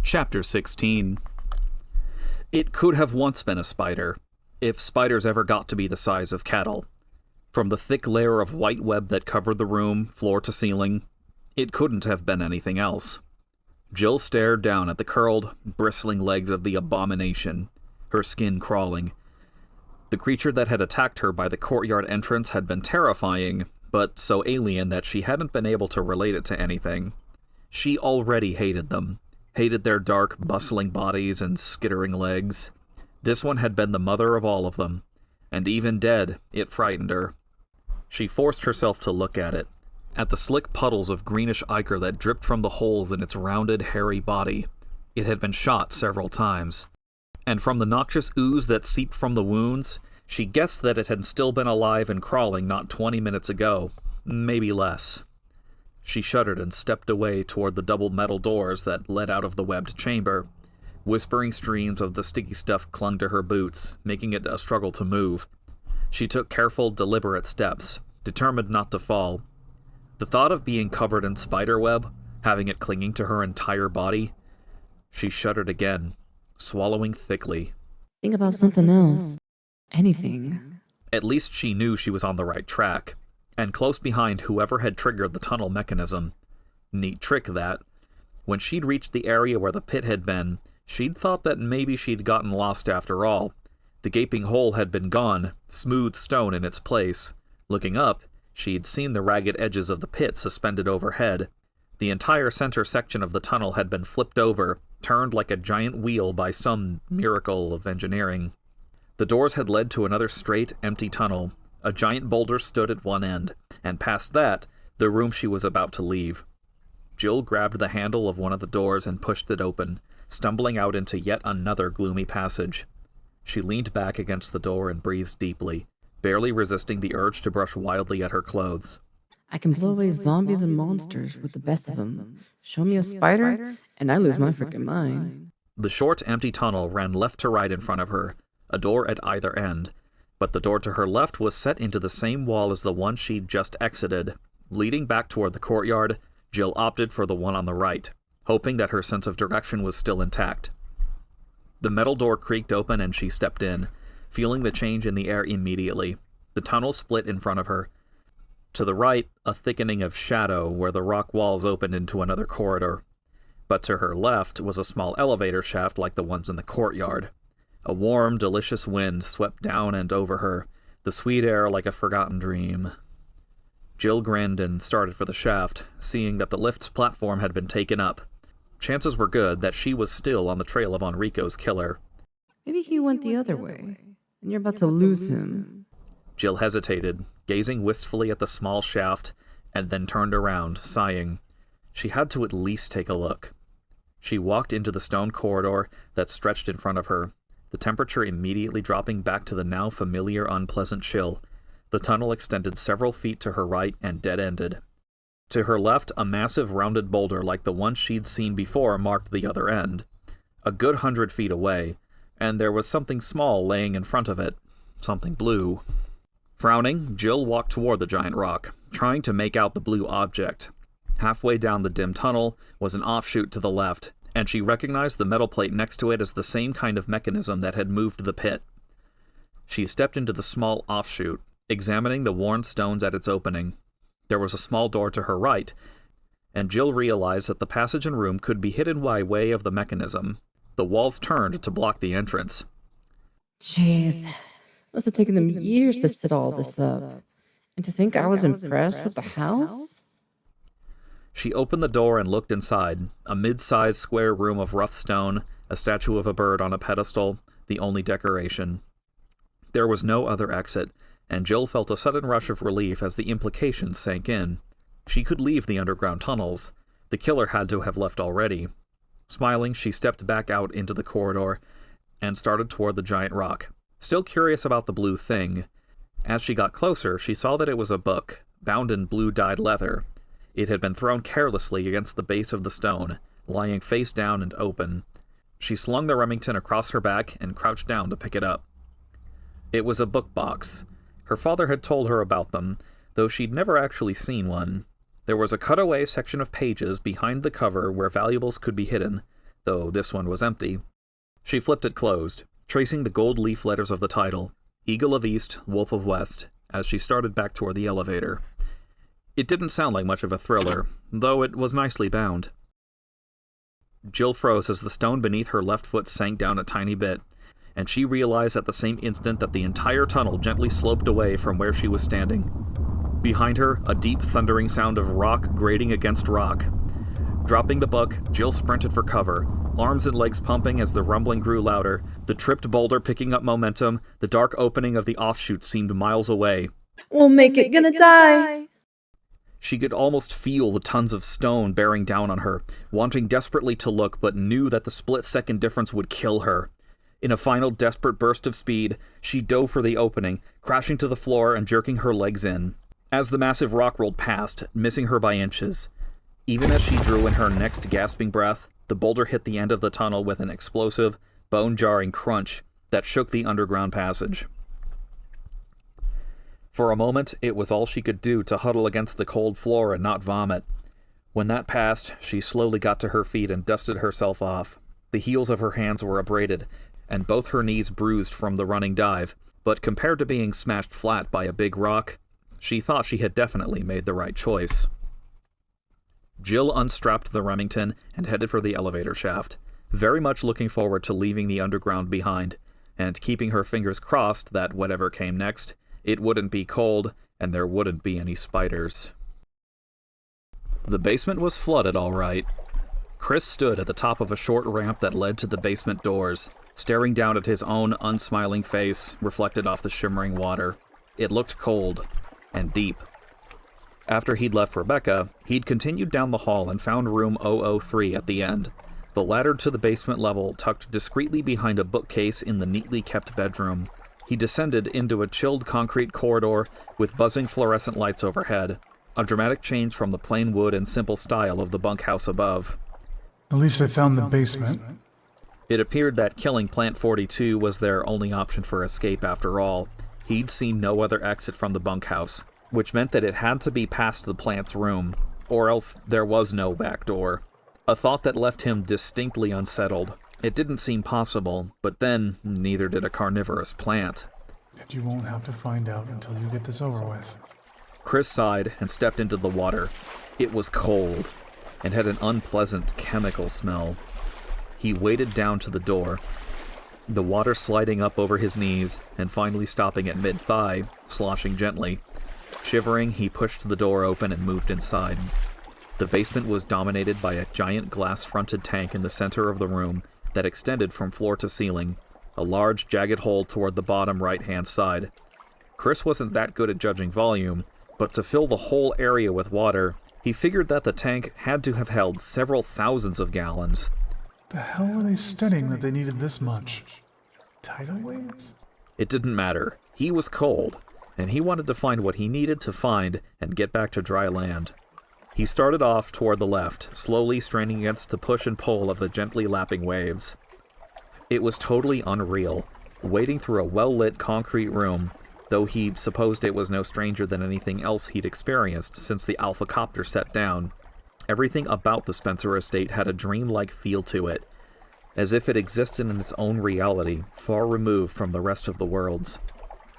Chapter 16. It could have once been a spider, if spiders ever got to be the size of cattle. From the thick layer of white web that covered the room, floor to ceiling, it couldn't have been anything else. Jill stared down at the curled, bristling legs of the abomination, her skin crawling. The creature that had attacked her by the courtyard entrance had been terrifying, but so alien that she hadn't been able to relate it to anything. She already hated them. Hated their dark, bustling bodies and skittering legs. This one had been the mother of all of them, and even dead, it frightened her. She forced herself to look at it, at the slick puddles of greenish ichor that dripped from the holes in its rounded, hairy body. It had been shot several times, and from the noxious ooze that seeped from the wounds, she guessed that it had still been alive and crawling not 20 minutes ago, maybe less. She shuddered and stepped away toward the double metal doors that led out of the webbed chamber. Whispering streams of the sticky stuff clung to her boots, making it a struggle to move. She took careful, deliberate steps, determined not to fall. The thought of being covered in spider web, having it clinging to her entire body. She shuddered again, swallowing thickly. Think about something else. Anything. At least she knew she was on the right track, and close behind whoever had triggered the tunnel mechanism. Neat trick, that. When she'd reached the area where the pit had been, she'd thought that maybe she'd gotten lost after all. The gaping hole had been gone, smooth stone in its place. Looking up, she'd seen the ragged edges of the pit suspended overhead. The entire center section of the tunnel had been flipped over, turned like a giant wheel by some miracle of engineering. The doors had led to another straight, empty tunnel. A giant boulder stood at one end, and past that, the room she was about to leave. Jill grabbed the handle of one of the doors and pushed it open, stumbling out into yet another gloomy passage. She leaned back against the door and breathed deeply, barely resisting the urge to brush wildly at her clothes. I can blow away zombies and monsters with the best of them. Show me a spider, and I lose my freaking mind. The short, empty tunnel ran left to right in front of her, a door at either end. But the door to her left was set into the same wall as the one she'd just exited. Leading back toward the courtyard, Jill opted for the one on the right, hoping that her sense of direction was still intact. The metal door creaked open and she stepped in, feeling the change in the air immediately. The tunnel split in front of her. To the right, a thickening of shadow where the rock walls opened into another corridor. But to her left was a small elevator shaft like the ones in the courtyard. A warm, delicious wind swept down and over her, the sweet air like a forgotten dream. Jill grinned and started for the shaft, seeing that the lift's platform had been taken up. Chances were good that she was still on the trail of Enrico's killer. Maybe he went the other way, and you're about to lose him. Jill hesitated, gazing wistfully at the small shaft, and then turned around, sighing. She had to at least take a look. She walked into the stone corridor that stretched in front of her, the temperature immediately dropping back to the now familiar unpleasant chill. The tunnel extended several feet to her right and dead-ended. To her left, a massive rounded boulder like the one she'd seen before marked the other end. A good 100 feet away, and there was something small laying in front of it, something blue. Frowning, Jill walked toward the giant rock, trying to make out the blue object. Halfway down the dim tunnel was an offshoot to the left, and she recognized the metal plate next to it as the same kind of mechanism that had moved the pit. She stepped into the small offshoot, examining the worn stones at its opening. There was a small door to her right, and Jill realized that the passage and room could be hidden by way of the mechanism. The walls turned to block the entrance. Jeez, must have taken them years to set all this up. And to think I was impressed with the house? She opened the door and looked inside, a mid-sized square room of rough stone, a statue of a bird on a pedestal, the only decoration. There was no other exit, and Jill felt a sudden rush of relief as the implications sank in. She could leave the underground tunnels. The killer had to have left already. Smiling, she stepped back out into the corridor and started toward the giant rock, still curious about the blue thing. As she got closer, she saw that it was a book, bound in blue-dyed leather. It had been thrown carelessly against the base of the stone, lying face down and open. She slung the Remington across her back and crouched down to pick it up. It was a book box. Her father had told her about them, though she'd never actually seen one. There was a cutaway section of pages behind the cover where valuables could be hidden, though this one was empty. She flipped it closed, tracing the gold leaf letters of the title, Eagle of East, Wolf of West, as she started back toward the elevator. It didn't sound like much of a thriller, though it was nicely bound. Jill froze as the stone beneath her left foot sank down a tiny bit, and she realized at the same instant that the entire tunnel gently sloped away from where she was standing. Behind her, a deep thundering sound of rock grating against rock. Dropping the book, Jill sprinted for cover, arms and legs pumping as the rumbling grew louder, the tripped boulder picking up momentum, the dark opening of the offshoot seemed miles away. We'll make it, gonna die! She could almost feel the tons of stone bearing down on her, wanting desperately to look, but knew that the split-second difference would kill her. In a final desperate burst of speed, she dove for the opening, crashing to the floor and jerking her legs in. As the massive rock rolled past, missing her by inches. Even as she drew in her next gasping breath, the boulder hit the end of the tunnel with an explosive, bone-jarring crunch that shook the underground passage. For a moment, it was all she could do to huddle against the cold floor and not vomit. When that passed, she slowly got to her feet and dusted herself off. The heels of her hands were abraded, and both her knees bruised from the running dive, but compared to being smashed flat by a big rock, she thought she had definitely made the right choice. Jill unstrapped the Remington and headed for the elevator shaft, very much looking forward to leaving the underground behind, and keeping her fingers crossed that whatever came next, it wouldn't be cold, and there wouldn't be any spiders. The basement was flooded, all right. Chris stood at the top of a short ramp that led to the basement doors, staring down at his own unsmiling face reflected off the shimmering water. It looked cold and deep. After he'd left Rebecca, he'd continued down the hall and found room 003 at the end. The ladder to the basement level tucked discreetly behind a bookcase in the neatly kept bedroom. He descended into a chilled concrete corridor with buzzing fluorescent lights overhead, a dramatic change from the plain wood and simple style of the bunkhouse above. At least I found the basement. It appeared that killing Plant 42 was their only option for escape after all. He'd seen no other exit from the bunkhouse, which meant that it had to be past the plant's room, or else there was no back door. A thought that left him distinctly unsettled. It didn't seem possible, but then neither did a carnivorous plant. And you won't have to find out until you get this over with. Chris sighed and stepped into the water. It was cold, and had an unpleasant chemical smell. He waded down to the door, the water sliding up over his knees and finally stopping at mid-thigh, sloshing gently. Shivering, he pushed the door open and moved inside. The basement was dominated by a giant glass-fronted tank in the center of the room that extended from floor to ceiling, a large, jagged hole toward the bottom right-hand side. Chris wasn't that good at judging volume, but to fill the whole area with water, he figured that the tank had to have held several thousands of gallons. The hell were they studying that they needed this much? Tidal waves? It didn't matter. He was cold, and he wanted to find what he needed to find and get back to dry land. He started off toward the left, slowly straining against the push and pull of the gently lapping waves. It was totally unreal, wading through a well-lit concrete room, though he supposed it was no stranger than anything else he'd experienced since the Alpha Copter set down. Everything about the Spencer estate had a dreamlike feel to it, as if it existed in its own reality, far removed from the rest of the world's.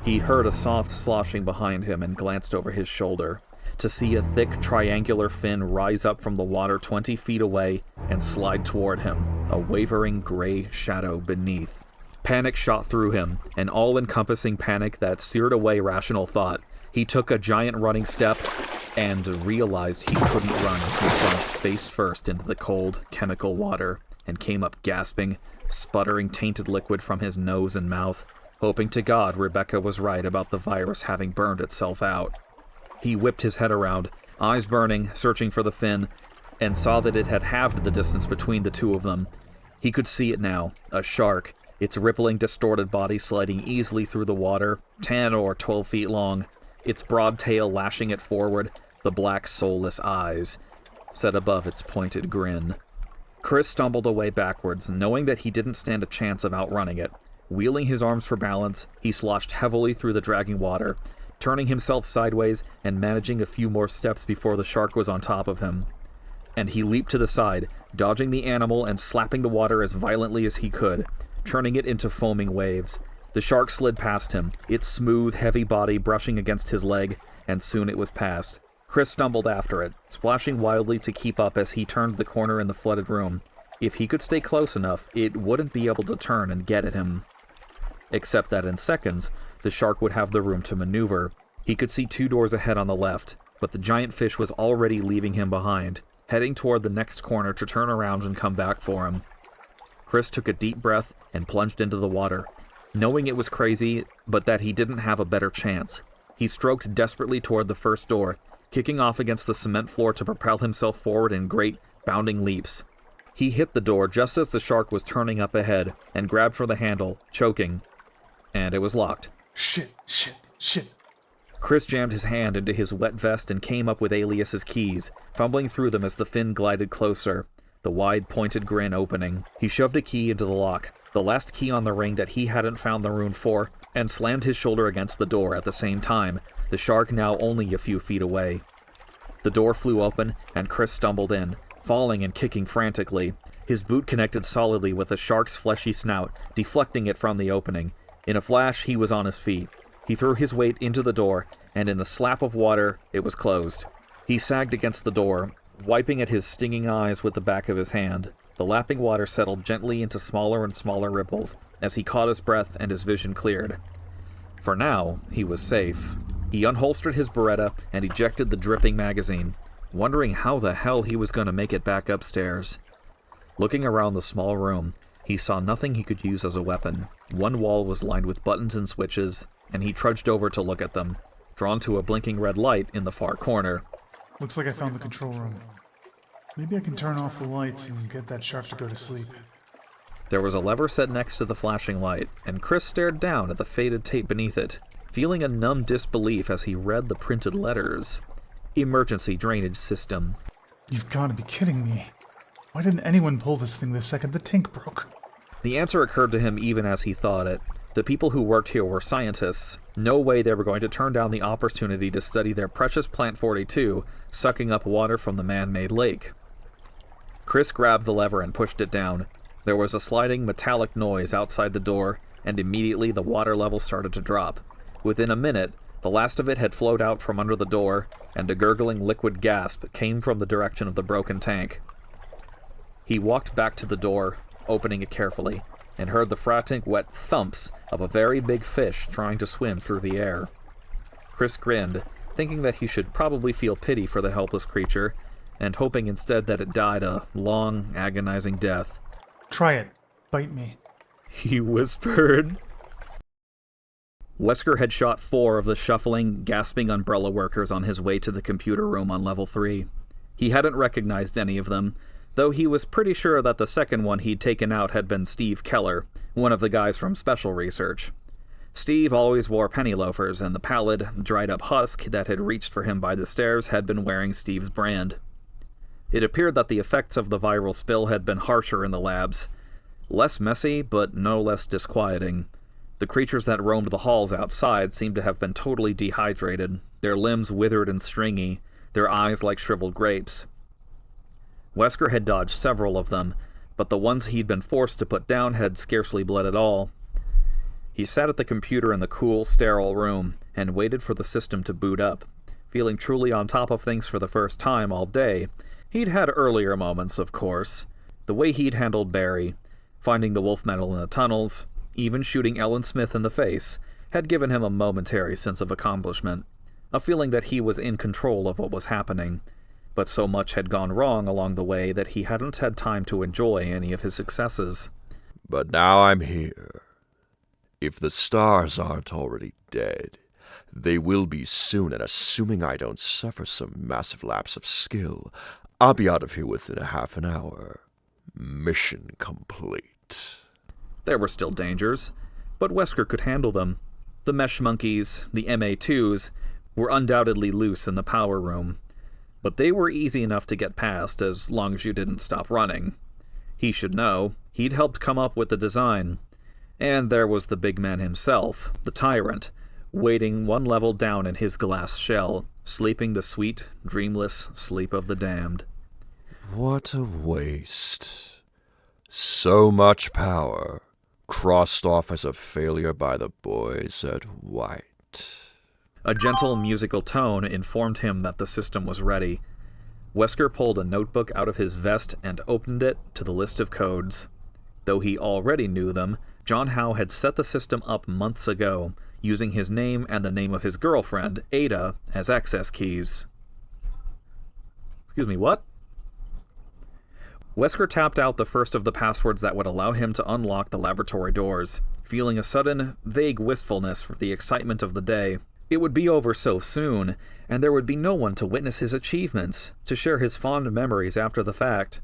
He'd heard a soft sloshing behind him and glanced over his shoulder, to see a thick triangular fin rise up from the water 20 feet away and slide toward him, a wavering gray shadow beneath. Panic shot through him, an all-encompassing panic that seared away rational thought. He took a giant running step and realized he couldn't run as he plunged face first into the cold, chemical water and came up gasping, sputtering tainted liquid from his nose and mouth, hoping to God Rebecca was right about the virus having burned itself out. He whipped his head around, eyes burning, searching for the fin, and saw that it had halved the distance between the two of them. He could see it now, a shark, its rippling, distorted body sliding easily through the water, 10 or 12 feet long, its broad tail lashing it forward, the black, soulless eyes set above its pointed grin. Chris stumbled away backwards, knowing that he didn't stand a chance of outrunning it. Wheeling his arms for balance, he sloshed heavily through the dragging water, turning himself sideways and managing a few more steps before the shark was on top of him. and he leaped to the side, dodging the animal and slapping the water as violently as he could, churning it into foaming waves. The shark slid past him, its smooth, heavy body brushing against his leg, and soon it was past. Chris stumbled after it, splashing wildly to keep up as he turned the corner in the flooded room. If he could stay close enough, it wouldn't be able to turn and get at him. Except that in seconds, the shark would have the room to maneuver. He could see 2 doors ahead on the left, but the giant fish was already leaving him behind, heading toward the next corner to turn around and come back for him. Chris took a deep breath and plunged into the water, knowing it was crazy, but that he didn't have a better chance. He stroked desperately toward the first door, kicking off against the cement floor to propel himself forward in great, bounding leaps. He hit the door just as the shark was turning up ahead, and grabbed for the handle, choking. And it was locked. Shit. Chris jammed his hand into his wet vest and came up with Alias's keys, fumbling through them as the fin glided closer, the wide, pointed grin opening. He shoved a key into the lock, the last key on the ring that he hadn't found the rune for, and slammed his shoulder against the door at the same time, the shark now only a few feet away. The door flew open, and Chris stumbled in, falling and kicking frantically. His boot connected solidly with the shark's fleshy snout, deflecting it from the opening. In a flash, he was on his feet. He threw his weight into the door, and in a slap of water, it was closed. He sagged against the door, wiping at his stinging eyes with the back of his hand. The lapping water settled gently into smaller and smaller ripples as he caught his breath and his vision cleared. For now, he was safe. He unholstered his Beretta and ejected the dripping magazine, wondering how the hell he was going to make it back upstairs. Looking around the small room, he saw nothing he could use as a weapon. One wall was lined with buttons and switches, and he trudged over to look at them, drawn to a blinking red light in the far corner. Looks like I found the control room. Maybe I can turn off the lights and get that shark to go to sleep. There was a lever set next to the flashing light, and Chris stared down at the faded tape beneath it, feeling a numb disbelief as he read the printed letters. Emergency drainage system. You've got to be kidding me. Why didn't anyone pull this thing the second the tank broke? The answer occurred to him even as he thought it. The people who worked here were scientists. No way they were going to turn down the opportunity to study their precious Plant 42, sucking up water from the man-made lake. Chris grabbed the lever and pushed it down. There was a sliding metallic noise outside the door, and immediately the water level started to drop. Within a minute, the last of it had flowed out from under the door, and a gurgling liquid gasp came from the direction of the broken tank. He walked back to the door, opening it carefully, and heard the frantic wet thumps of a very big fish trying to swim through the air. Chris grinned, thinking that he should probably feel pity for the helpless creature, and hoping instead that it died a long, agonizing death. Try it. Bite me. He whispered. Wesker had shot 4 of the shuffling, gasping umbrella workers on his way to the computer room on level 3. He hadn't recognized any of them, though he was pretty sure that the second one he'd taken out had been Steve Keller, one of the guys from Special Research. Steve always wore penny loafers, and the pallid, dried-up husk that had reached for him by the stairs had been wearing Steve's brand. It appeared that the effects of the viral spill had been harsher in the labs. Less messy, but no less disquieting. The creatures that roamed the halls outside seemed to have been totally dehydrated, their limbs withered and stringy, their eyes like shriveled grapes. Wesker had dodged several of them, but the ones he'd been forced to put down had scarcely bled at all. He sat at the computer in the cool, sterile room and waited for the system to boot up. Feeling truly on top of things for the first time all day, he'd had earlier moments, of course. The way he'd handled Barry, finding the wolf metal in the tunnels, even shooting Ellen Smith in the face, had given him a momentary sense of accomplishment, a feeling that he was in control of what was happening. But so much had gone wrong along the way that he hadn't had time to enjoy any of his successes. But now I'm here. If the stars aren't already dead, they will be soon, and assuming I don't suffer some massive lapse of skill, I'll be out of here within a half an hour. Mission complete. There were still dangers, but Wesker could handle them. The mesh monkeys, the MA2s, were undoubtedly loose in the power room, but they were easy enough to get past as long as you didn't stop running. He should know. He'd helped come up with the design. And there was the big man himself, the tyrant, waiting one level down in his glass shell, sleeping the sweet, dreamless sleep of the damned. What a waste. So much power crossed off as a failure by the boys at White. A gentle musical tone informed him that the system was ready. Wesker pulled a notebook out of his vest and opened it to the list of codes. Though he already knew them, John Howe had set the system up months ago, using his name and the name of his girlfriend, Ada, as access keys. Excuse me, what? Wesker tapped out the first of the passwords that would allow him to unlock the laboratory doors, feeling a sudden, vague wistfulness for the excitement of the day. It would be over so soon, and there would be no one to witness his achievements, to share his fond memories after the fact.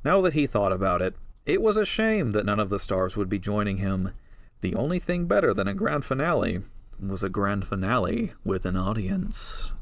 Now that he thought about it, it was a shame that none of the stars would be joining him. The only thing better than a grand finale was a grand finale with an audience.